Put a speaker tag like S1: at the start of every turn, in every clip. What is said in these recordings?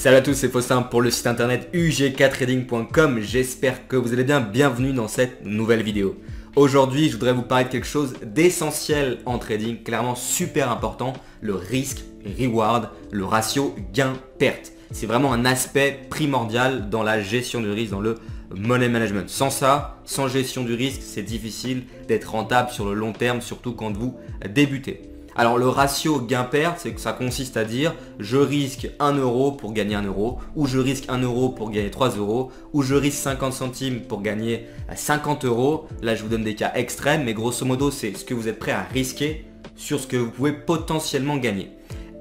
S1: Salut à tous, c'est Faustin pour le site internet ugktrading.com. J'espère que vous allez bien. Bienvenue dans cette nouvelle vidéo. Aujourd'hui, je voudrais vous parler de quelque chose d'essentiel en trading, clairement super important, le risque-reward, le ratio gain-perte. C'est vraiment un aspect primordial dans la gestion du risque, dans le money management. Sans ça, sans gestion du risque, c'est difficile d'être rentable sur le long terme, surtout quand vous débutez. Alors le ratio gain-perte, c'est que ça consiste à dire je risque 1 euro pour gagner 1 euro, ou je risque 1 euro pour gagner 3 euros, ou je risque 50 centimes pour gagner 50 euros. Là je vous donne des cas extrêmes, mais grosso modo c'est ce que vous êtes prêt à risquer sur ce que vous pouvez potentiellement gagner.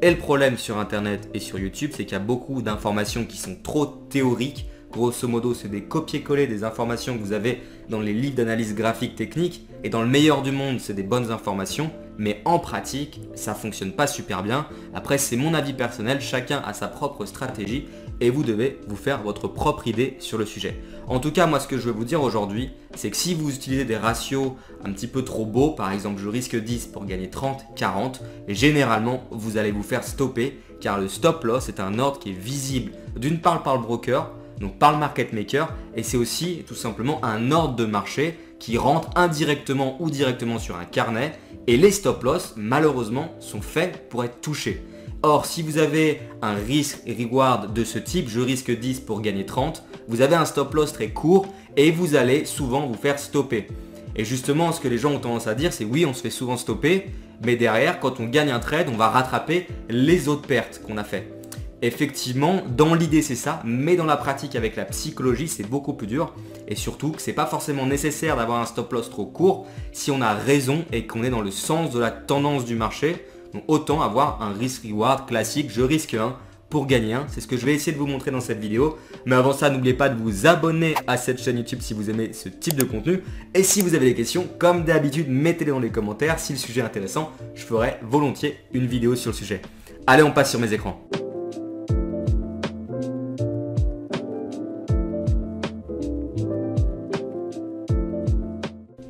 S1: Et le problème sur internet et sur YouTube, c'est qu'il y a beaucoup d'informations qui sont trop théoriques. Grosso modo, c'est des copier-coller des informations que vous avez dans les livres d'analyse graphique technique. Et dans le meilleur du monde, c'est des bonnes informations. Mais en pratique, ça ne fonctionne pas super bien. Après, c'est mon avis personnel. Chacun a sa propre stratégie. Et vous devez vous faire votre propre idée sur le sujet. En tout cas, moi, ce que je veux vous dire aujourd'hui, c'est que si vous utilisez des ratios un petit peu trop beaux, par exemple, je risque 10 pour gagner 30, 40, et généralement, vous allez vous faire stopper. Car le stop loss est un ordre qui est visible d'une part par le broker, donc par le market maker, et c'est aussi tout simplement un ordre de marché qui rentre indirectement ou directement sur un carnet, et les stop loss malheureusement sont faits pour être touchés. Or si vous avez un risque reward de ce type, je risque 10 pour gagner 30, vous avez un stop loss très court et vous allez souvent vous faire stopper. Et justement ce que les gens ont tendance à dire, c'est oui, on se fait souvent stopper, mais derrière quand on gagne un trade, on va rattraper les autres pertes qu'on a fait. Effectivement, dans l'idée c'est ça, mais dans la pratique avec la psychologie c'est beaucoup plus dur et surtout que c'est pas forcément nécessaire d'avoir un stop loss trop court si on a raison et qu'on est dans le sens de la tendance du marché. Donc autant avoir un risk reward classique, je risque 1 pour gagner 1, c'est ce que je vais essayer de vous montrer dans cette vidéo. Mais avant ça, n'oubliez pas de vous abonner à cette chaîne YouTube si vous aimez ce type de contenu. Et si vous avez des questions, comme d'habitude, mettez-les dans les commentaires. Si le sujet est intéressant, je ferai volontiers une vidéo sur le sujet. Allez, on passe sur mes écrans.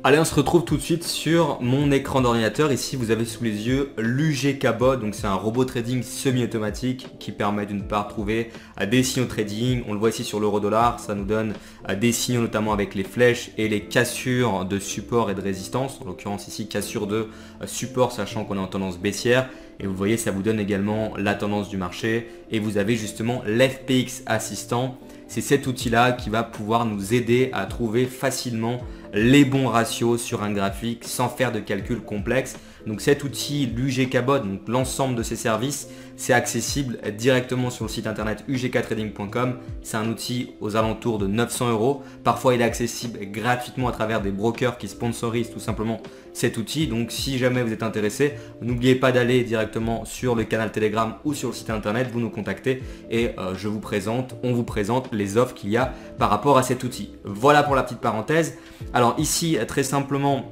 S1: Allez, on se retrouve tout de suite sur mon écran d'ordinateur. Ici, vous avez sous les yeux l'UGKBot. Donc, c'est un robot trading semi-automatique qui permet d'une part de trouver des signaux trading. On le voit ici sur l'euro-dollar. Ça nous donne des signaux notamment avec les flèches et les cassures de support et de résistance. En l'occurrence ici, cassure de support, sachant qu'on est en tendance baissière. Et vous voyez, ça vous donne également la tendance du marché. Et vous avez justement l'FPX Assistant. C'est cet outil-là qui va pouvoir nous aider à trouver facilement les bons ratios sur un graphique sans faire de calculs complexes. Donc cet outil, l'UGKBot, donc l'ensemble de ces services, c'est accessible directement sur le site internet ugktrading.com. C'est un outil aux alentours de 900 €. Parfois, il est accessible gratuitement à travers des brokers qui sponsorisent tout simplement cet outil. Donc si jamais vous êtes intéressé, n'oubliez pas d'aller directement sur le canal Telegram ou sur le site internet, vous nous contactez et on vous présente les offres qu'il y a par rapport à cet outil. Voilà pour la petite parenthèse. Alors ici, très simplement,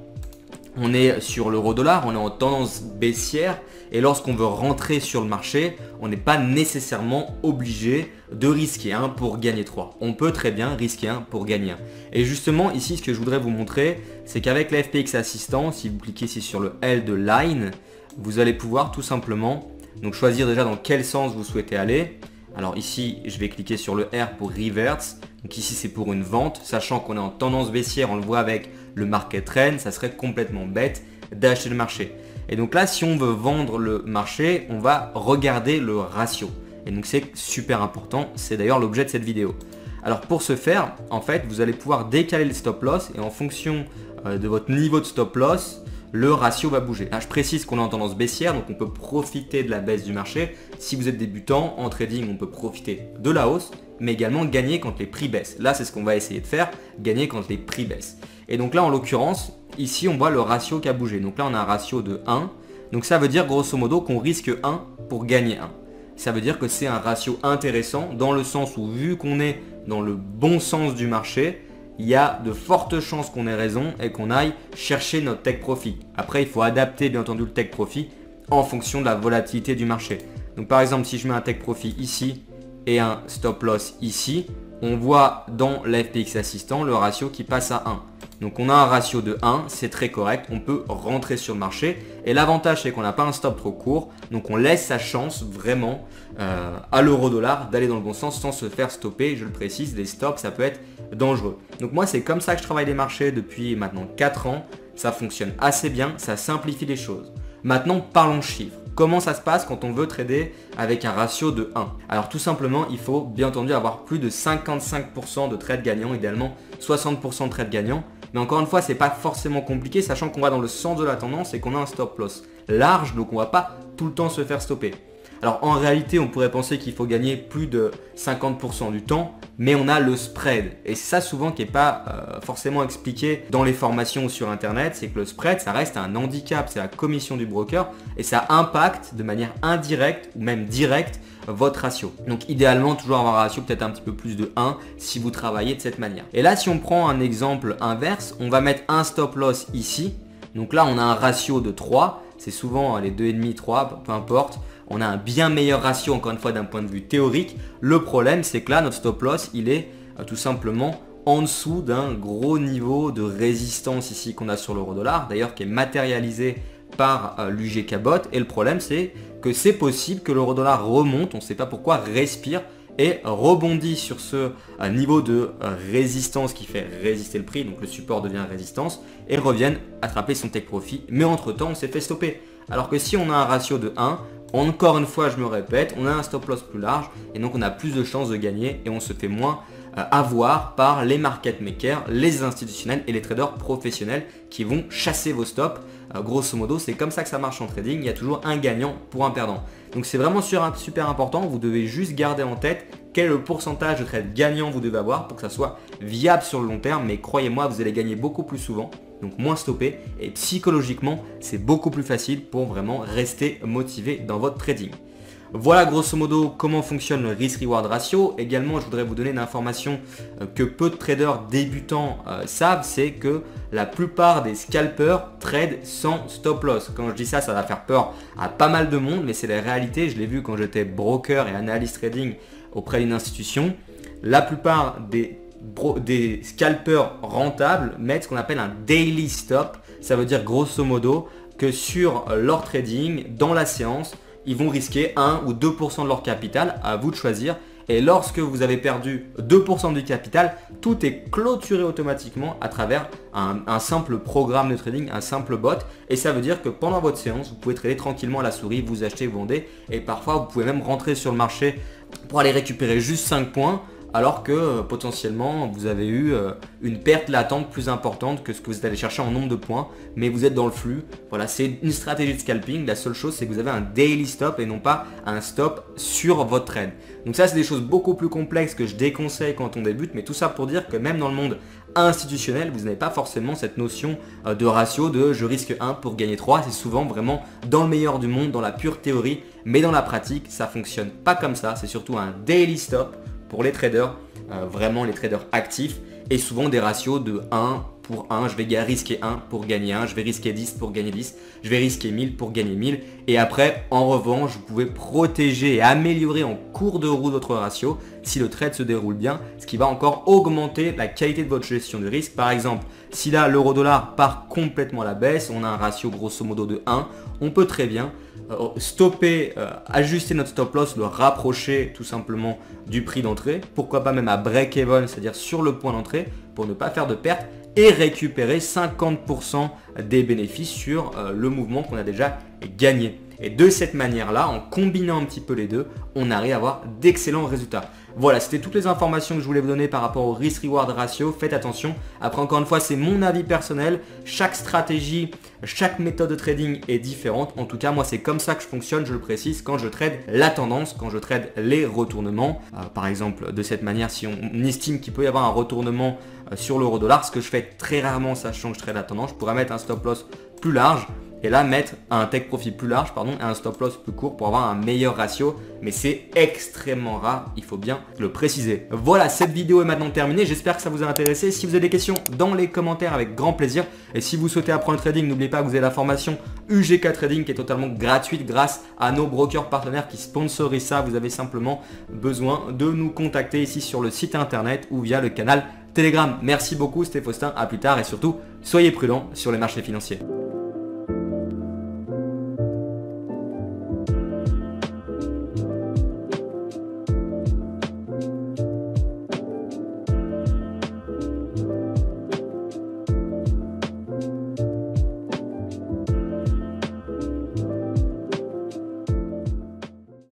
S1: on est sur l'euro-dollar, on est en tendance baissière et lorsqu'on veut rentrer sur le marché, on n'est pas nécessairement obligé de risquer 1 pour gagner 3. On peut très bien risquer 1 pour gagner 1. Et justement ici, ce que je voudrais vous montrer, c'est qu'avec la FPX Assistant, si vous cliquez ici sur le L de Line, vous allez pouvoir tout simplement choisir déjà dans quel sens vous souhaitez aller. Alors ici, je vais cliquer sur le R pour Reverse. Donc ici, c'est pour une vente. Sachant qu'on est en tendance baissière, on le voit avec le market trend, ça serait complètement bête d'acheter le marché. Et donc là, si on veut vendre le marché, on va regarder le ratio. Et donc c'est super important. C'est d'ailleurs l'objet de cette vidéo. Alors pour ce faire, en fait, vous allez pouvoir décaler le stop loss et en fonction de votre niveau de stop loss, le ratio va bouger. Là, je précise qu'on est en tendance baissière, donc on peut profiter de la baisse du marché. Si vous êtes débutant en trading, on peut profiter de la hausse, mais également gagner quand les prix baissent. Là, c'est ce qu'on va essayer de faire, gagner quand les prix baissent. Et donc là, en l'occurrence, ici, on voit le ratio qui a bougé. Donc là, on a un ratio de 1. Donc ça veut dire grosso modo qu'on risque 1 pour gagner 1. Ça veut dire que c'est un ratio intéressant dans le sens où, vu qu'on est dans le bon sens du marché, il y a de fortes chances qu'on ait raison et qu'on aille chercher notre take profit. Après, il faut adapter bien entendu le take profit en fonction de la volatilité du marché. Donc par exemple, si je mets un take profit ici et un stop loss ici, on voit dans l'FPX Assistant le ratio qui passe à 1. Donc on a un ratio de 1, c'est très correct, on peut rentrer sur le marché. Et l'avantage c'est qu'on n'a pas un stop trop court, donc on laisse sa chance vraiment à l'euro-dollar d'aller dans le bon sens sans se faire stopper. Je le précise, les stops ça peut être dangereux. Donc moi c'est comme ça que je travaille les marchés depuis maintenant 4 ans. Ça fonctionne assez bien, ça simplifie les choses. Maintenant parlons chiffres. Comment ça se passe quand on veut trader avec un ratio de 1? Alors tout simplement, il faut bien entendu avoir plus de 55% de trades gagnants, idéalement 60% de trades gagnants. Mais encore une fois, c'est pas forcément compliqué, sachant qu'on va dans le sens de la tendance et qu'on a un stop loss large, donc on va pas tout le temps se faire stopper. Alors en réalité, on pourrait penser qu'il faut gagner plus de 50% du temps, mais on a le spread. Et c'est ça souvent qui n'est pas forcément expliqué dans les formations ou sur internet, c'est que le spread, ça reste un handicap, c'est la commission du broker et ça impacte de manière indirecte ou même directe votre ratio. Donc idéalement, toujours avoir un ratio peut-être un petit peu plus de 1 si vous travaillez de cette manière. Et là, si on prend un exemple inverse, on va mettre un stop loss ici. Donc là, on a un ratio de 3, c'est souvent les 2,5, 3, peu importe. On a un bien meilleur ratio, encore une fois, d'un point de vue théorique. Le problème, c'est que là, notre stop loss, il est tout simplement en dessous d'un gros niveau de résistance ici qu'on a sur l'euro-dollar, d'ailleurs qui est matérialisé par l'UGK-Bot. Et le problème, c'est que c'est possible que l'euro-dollar remonte, on ne sait pas pourquoi, respire et rebondit sur ce niveau de résistance qui fait résister le prix, donc le support devient résistance, et revienne attraper son take profit. Mais entre-temps, on s'est fait stopper. Alors que si on a un ratio de 1, encore une fois, je me répète, on a un stop loss plus large et donc on a plus de chances de gagner et on se fait moins avoir par les market makers, les institutionnels et les traders professionnels qui vont chasser vos stops. Grosso modo, c'est comme ça que ça marche en trading. Il y a toujours un gagnant pour un perdant. Donc c'est vraiment super important. Vous devez juste garder en tête quel est le pourcentage de trades gagnants vous devez avoir pour que ça soit viable sur le long terme. Mais croyez-moi, vous allez gagner beaucoup plus souvent, donc moins stoppé. Et psychologiquement, c'est beaucoup plus facile pour vraiment rester motivé dans votre trading. Voilà grosso modo comment fonctionne le risk-reward ratio. Également, je voudrais vous donner une information que peu de traders débutants savent, c'est que la plupart des scalpers tradent sans stop loss. Quand je dis ça, ça va faire peur à pas mal de monde, mais c'est la réalité. Je l'ai vu quand j'étais broker et analyste trading auprès d'une institution. La plupart des scalpers rentables mettent ce qu'on appelle un daily stop. Ça veut dire grosso modo que sur leur trading, dans la séance, ils vont risquer 1 ou 2% de leur capital, à vous de choisir. Et lorsque vous avez perdu 2% du capital, tout est clôturé automatiquement à travers un simple programme de trading, un simple bot. Et ça veut dire que pendant votre séance, vous pouvez trader tranquillement à la souris, vous achetez, vous vendez. Et parfois, vous pouvez même rentrer sur le marché pour aller récupérer juste 5 points. Alors que potentiellement vous avez eu une perte latente plus importante que ce que vous êtes allé chercher en nombre de points, mais vous êtes dans le flux. Voilà, c'est une stratégie de scalping. La seule chose, c'est que vous avez un daily stop et non pas un stop sur votre trade. Donc ça, c'est des choses beaucoup plus complexes que je déconseille quand on débute, mais tout ça pour dire que même dans le monde institutionnel, vous n'avez pas forcément cette notion de ratio de je risque 1 pour gagner 3. C'est souvent vraiment dans le meilleur du monde, dans la pure théorie, mais dans la pratique, ça fonctionne pas comme ça. C'est surtout un daily stop pour les traders, vraiment les traders actifs, et souvent des ratios de 1 pour 1, je vais risquer 1 pour gagner 1, je vais risquer 10 pour gagner 10, je vais risquer 1000 pour gagner 1000, et après, en revanche, vous pouvez protéger et améliorer en cours de route votre ratio si le trade se déroule bien, ce qui va encore augmenter la qualité de votre gestion du risque. Par exemple, si là l'euro-dollar part complètement à la baisse, on a un ratio grosso modo de 1, on peut très bien stopper, ajuster notre stop loss, le rapprocher tout simplement du prix d'entrée, pourquoi pas même à break-even, c'est-à-dire sur le point d'entrée pour ne pas faire de perte et récupérer 50% des bénéfices sur le mouvement qu'on a déjà gagné. Et de cette manière-là, en combinant un petit peu les deux, on arrive à avoir d'excellents résultats. Voilà, c'était toutes les informations que je voulais vous donner par rapport au risk-reward ratio. Faites attention. Après, encore une fois, c'est mon avis personnel. Chaque stratégie, chaque méthode de trading est différente. En tout cas, moi, c'est comme ça que je fonctionne, je le précise, quand je trade la tendance, quand je trade les retournements. Par exemple, de cette manière, si on estime qu'il peut y avoir un retournement sur l'euro-dollar, ce que je fais très rarement, sachant que je trade la tendance, je pourrais mettre un stop loss plus large. Et là, mettre un take profit plus large, et un stop loss plus court pour avoir un meilleur ratio. Mais c'est extrêmement rare, il faut bien le préciser. Voilà, cette vidéo est maintenant terminée. J'espère que ça vous a intéressé. Si vous avez des questions, dans les commentaires, avec grand plaisir. Et si vous souhaitez apprendre le trading, n'oubliez pas que vous avez la formation UGK Trading qui est totalement gratuite grâce à nos brokers partenaires qui sponsorisent ça. Vous avez simplement besoin de nous contacter ici sur le site internet ou via le canal Telegram. Merci beaucoup, c'était Faustin, à plus tard et surtout, soyez prudents sur les marchés financiers.